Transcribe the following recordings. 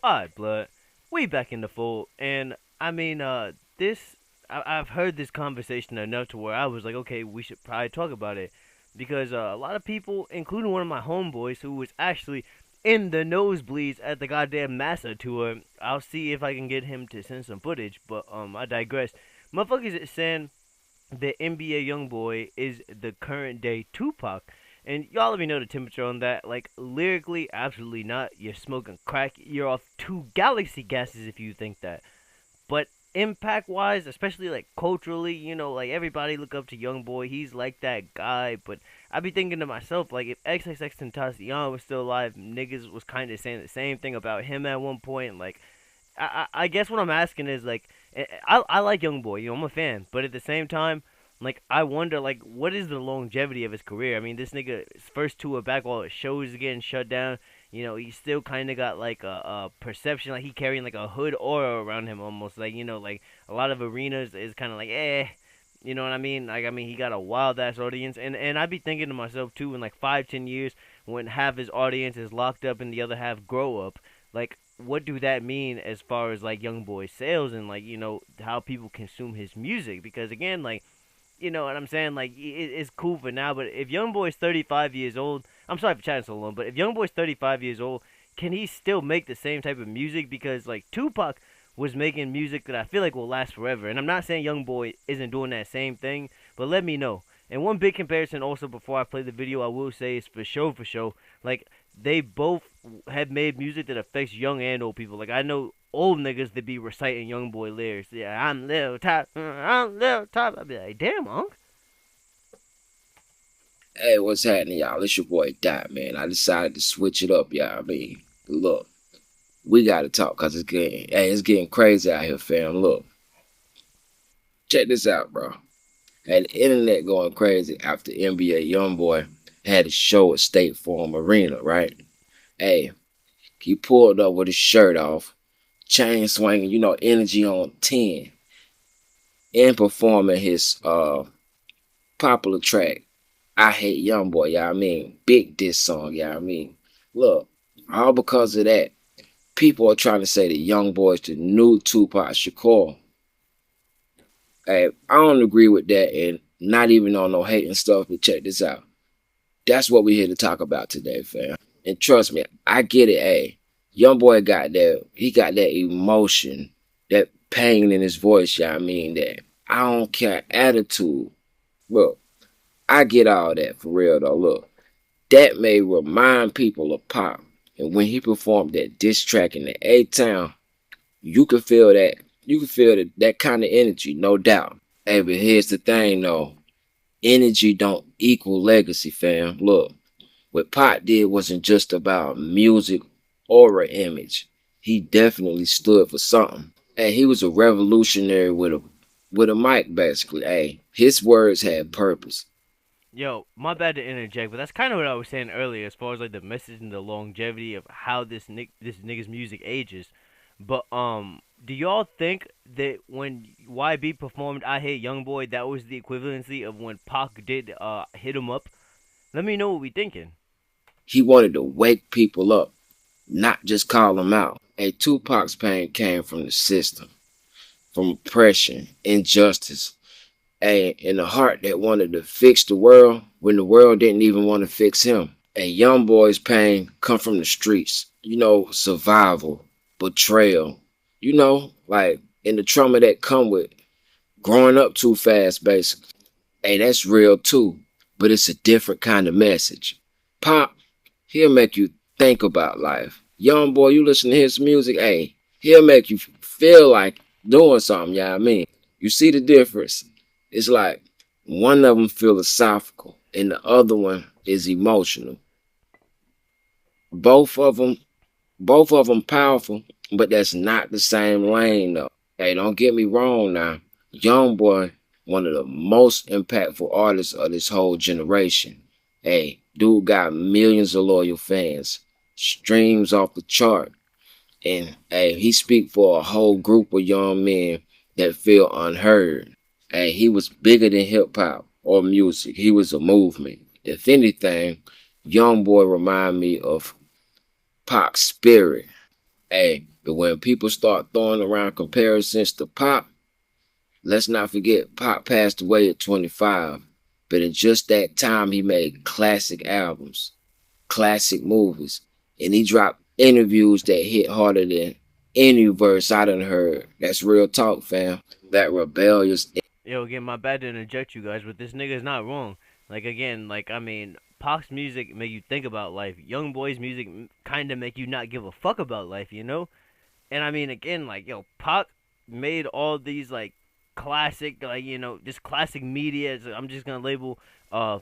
Alright, blood. We back in the fold, and I mean, I've heard this conversation enough to where I was like, okay, we should probably talk about it because a lot of people, including one of my homeboys who was actually in the nosebleeds at the goddamn Massa tour. I'll see if I can get him to send some footage, but I digress. Motherfuckers is saying the NBA YoungBoy is the current day Tupac. And y'all let me know the temperature on that. Like, lyrically, absolutely not. You're smoking crack. You're off two galaxy gases if you think that. But impact wise, especially like culturally, like everybody look up to YoungBoy. He's like that guy. But I be thinking to myself, like, if XXXTentacion was still alive, niggas was kind of saying the same thing about him at one point. Like, I guess what I'm asking is like, I like YoungBoy, I'm a fan, but at the same time, like I wonder like what is the longevity of his career? I mean, this nigga his first tour back while his shows are getting shut down. He still kind of got like a perception like he carrying like a hood aura around him almost like like a lot of arenas is kind of like you know what I mean? Like I mean he got a wild ass audience and I'd be thinking to myself too in like 5-10 years when half his audience is locked up and the other half grow up like what do that mean as far as like young boy sales and like how people consume his music because again like you know what I'm saying like it's cool for now but if young boy's 35 years old I'm sorry for chatting so long but if young boy's 35 years old can he still make the same type of music because like Tupac was making music that I feel like will last forever and I'm not saying young boy isn't doing that same thing but let me know and one big comparison also before I play the video I will say is for show like they both have made music that affects young and old people. Like I know old niggas that be reciting young boy lyrics. Yeah, I'm little top, I'm little top. I be like, damn, Unc. Hey, what's happening, y'all? It's your boy Dot, man. I decided to switch it up, y'all. I mean, look, we gotta talk because it's getting crazy out here, fam. Look, check this out, bro. Had the internet going crazy after NBA YoungBoy had a show at State Farm Arena, right? Hey, he pulled up with his shirt off, chain swinging, energy on 10, and performing his popular track, I Hate YoungBoy, y'all I mean? Big diss song, y'all I mean? Look, all because of that, people are trying to say that YoungBoy is the new Tupac Shakur. Hey, I don't agree with that and not even on no hating stuff, but check this out. That's what we're here to talk about today, fam. And trust me, I get it, hey. YoungBoy got that emotion, that pain in his voice, y'all I mean? That I don't care attitude. Look, I get all that for real though. Look, that may remind people of Pop. And when he performed that diss track in the A Town, you could feel that. You could feel that kind of energy, no doubt. Hey, but here's the thing though. Energy don't equal legacy, fam. Look, what Pop did wasn't just about music or an image. He definitely stood for something. Hey, he was a revolutionary with a mic, basically. Hey, his words had purpose. Yo, my bad to interject, but that's kind of what I was saying earlier, as far as like the message and the longevity of how this nigga's music ages. But do y'all think that when YB performed "I Hate Young Boy," that was the equivalency of when Pac did "Hit 'Em Up"? Let me know what we thinking. He wanted to wake people up, not just call them out. Hey, Tupac's pain came from the system, from oppression, injustice, and the heart that wanted to fix the world when the world didn't even want to fix him. A young boy's pain come from the streets, survival, betrayal, like and the trauma that come with growing up too fast, basically. Hey, that's real too, but it's a different kind of message. Pop, he'll make you think about life. Young boy, you listen to his music, hey, he'll make you feel like doing something, yeah, I mean. You see the difference? It's like one of them philosophical and the other one is emotional. Both of them, both of them powerful, but that's not the same lane though. Hey, don't get me wrong now. Young boy, one of the most impactful artists of this whole generation. Hey, dude got millions of loyal fans, streams off the chart, and hey, he speak for a whole group of young men that feel unheard. Hey, he was bigger than hip hop or music. He was a movement. If anything, young boy remind me of Pac's spirit. Hey, But when people start throwing around comparisons to Pop, let's not forget Pop passed away at 25. But in just that time, he made classic albums, classic movies, and he dropped interviews that hit harder than any verse I done heard. That's real talk, fam. That rebellious. Yo, again, my bad to interject you guys, but this nigga is not wrong. Like again, Pac's music make you think about life. Young Boy's music kind of make you not give a fuck about life, you know? And I mean, again, like yo, Pac made all these like classic, just classic media. I'm just gonna label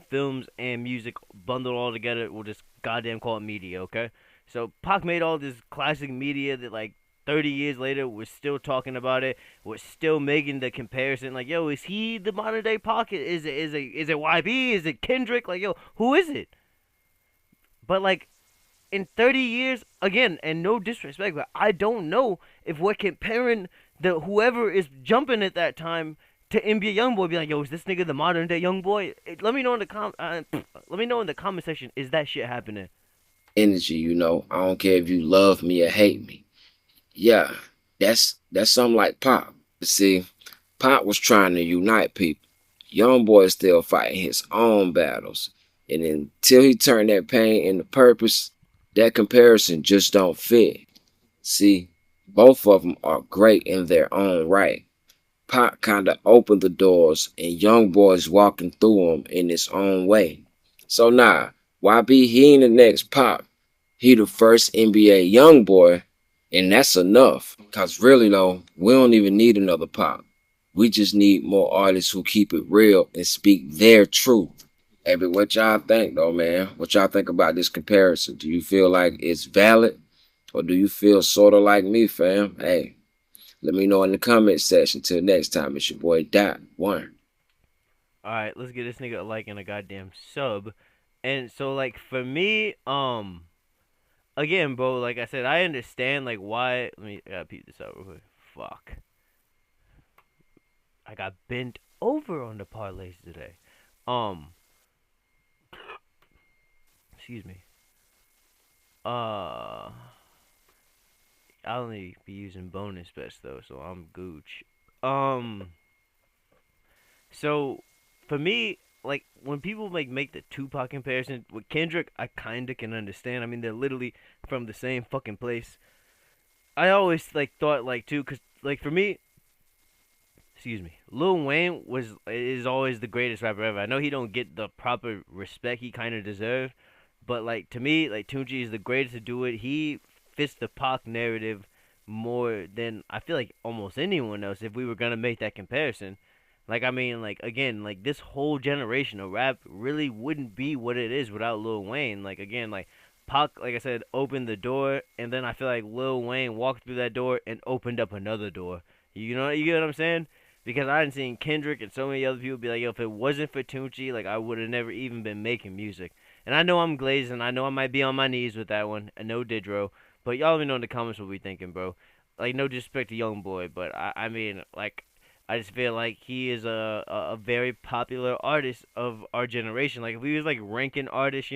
films and music bundled all together. We'll just goddamn call it media, okay? So Pac made all this classic media that like 30 years later we're still talking about it. We're still making the comparison. Like, yo, is he the modern day Pac? Is it YB? Is it Kendrick? Like, yo, who is it? But like in 30 years, again, and no disrespect, but I don't know if we're comparing the whoever is jumping at that time to NBA YoungBoy. Be like, yo, is this nigga the modern day YoungBoy? Let me know in the let me know in the comment section. Is that shit happening? Energy, you know. I don't care if you love me or hate me. Yeah, that's something like Pop. See, Pop was trying to unite people. Young boy is still fighting his own battles. And until he turned that pain into purpose, that comparison just don't fit. See, both of them are great in their own right. Pop kind of opened the doors, and Young Boy's walking through them in his own way. So nah, YB, he ain't the next Pop. He the first NBA young boy, and that's enough. Cause really though, we don't even need another Pop. We just need more artists who keep it real and speak their truth. Hey, but what y'all think though, man? What y'all think about this comparison? Do you feel like it's valid? Or do you feel sort of like me, fam? Hey, let me know in the comment section. Till next time, it's your boy Dot One. All right, let's get this nigga a like and a goddamn sub. And so like for me, again, bro, like I said, I understand like why. I gotta peep this out real quick. Fuck, I got bent over on the parlays today. Um, excuse me. Uh, I only be using bonus bets though, so I'm gooch. Um, so for me, like when people make the Tupac comparison with Kendrick, I kinda can understand. I mean, they're literally from the same fucking place. I always like thought like too, cause like for me, excuse me, Lil Wayne is always the greatest rapper ever. I know he don't get the proper respect he kind of deserve, but like to me, like Tunchi is the greatest to do it. He fits the Pac narrative more than I feel like almost anyone else. If we were gonna make that comparison, like I mean, like again, like this whole generation of rap really wouldn't be what it is without Lil Wayne. Like again, like Pac, like I said, opened the door, and then I feel like Lil Wayne walked through that door and opened up another door. You get what I'm saying? Because I hadn't seen Kendrick and so many other people be like, yo, if it wasn't for Tunchi, like I would have never even been making music. And I know I'm glazing. I know I might be on my knees with that one. And no Didro. But y'all let me know in the comments what we thinking, bro. Like no disrespect to Young Boy, but I mean, like I just feel like he is a very popular artist of our generation. Like if we was like ranking artists,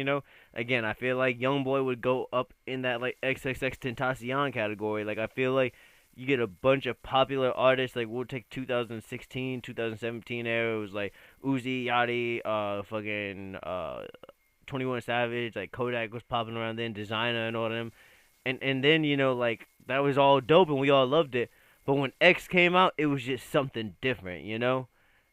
again, I feel like Young Boy would go up in that like XXX Tentacion category. Like I feel like you get a bunch of popular artists. Like we'll take 2016, 2017 era. It was like Uzi, Yachty, fucking 21 Savage. Like Kodak was popping around then, Designer and all of them. And then like that was all dope and we all loved it. But when X came out, it was just something different.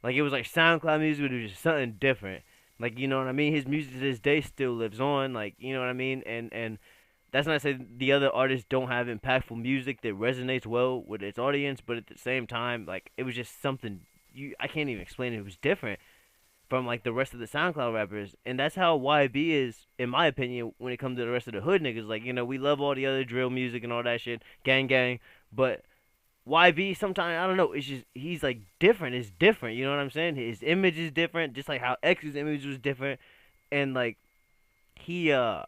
Like it was like SoundCloud music, but it was just something different. Like you know what I mean? His music to this day still lives on. Like you know what I mean? And that's not to say the other artists don't have impactful music that resonates well with its audience, but at the same time, like it was just something I can't even explain it. It was different from like the rest of the SoundCloud rappers, and that's how YB is, in my opinion, when it comes to the rest of the hood niggas. Like we love all the other drill music and all that shit, gang gang, but YB sometimes I don't know. It's just he's like different. It's different. You know what I'm saying? His image is different, just like how X's image was different, and like he I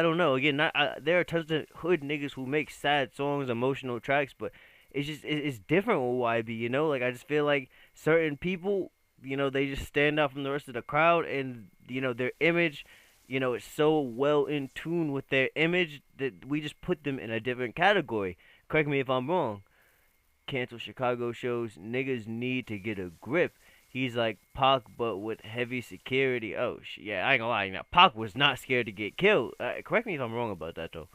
don't know. Again, there are tons of hood niggas who make sad songs, emotional tracks, but it's different with YB. Like I just feel like certain people, they just stand out from the rest of the crowd, and their image. it's so well in tune with their image that we just put them in a different category. Correct me if I'm wrong. Cancel Chicago shows. Niggas need to get a grip. He's like Pac, but with heavy security. Oh, yeah, I ain't gonna lie. Now, Pac was not scared to get killed. Correct me if I'm wrong about that, though.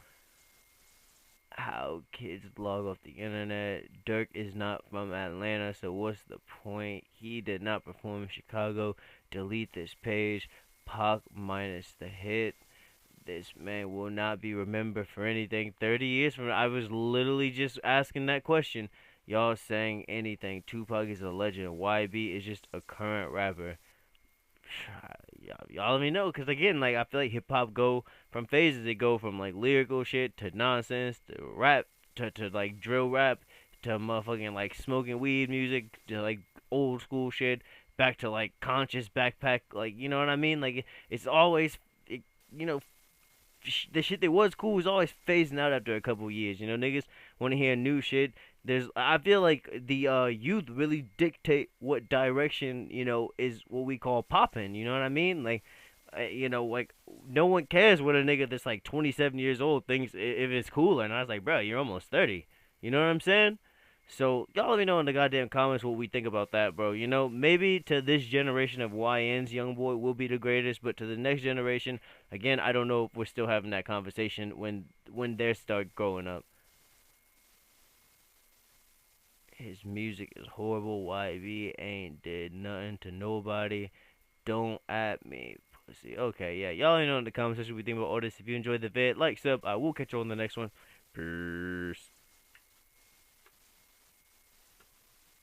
How kids log off the internet. Dirk is not from Atlanta, so what's the point? He did not perform in Chicago. Delete this page. Pac minus the hit. This man will not be remembered for anything 30 years from now. I was literally just asking that question. Y'all saying anything. Tupac is a legend. YB is just a current rapper. Y'all let me know, cause again, like I feel like hip hop go from phases. They go from like lyrical shit to nonsense to rap to like drill rap to motherfucking like smoking weed music to like old school shit back to like conscious backpack, like you know what I mean. Like it's always you know the shit that was cool was always phasing out after a couple years. Niggas want to hear new shit. I feel like the youth really dictate what direction is what we call popping. You know what I mean? Like, like no one cares what a nigga that's like 27 years old thinks if it's cool or not. I was like, bro, you're almost 30. You know what I'm saying? So y'all let me know in the goddamn comments what we think about that, bro. Maybe to this generation of YNs, Youngboy will be the greatest, but to the next generation, again, I don't know if we're still having that conversation when they start growing up. His music is horrible. YB ain't did nothing to nobody. Don't at me, pussy. Okay, yeah, y'all let me know in the comment section what you think about all this. If you enjoyed the vid, like, sub. I will catch you on the next one. Peace.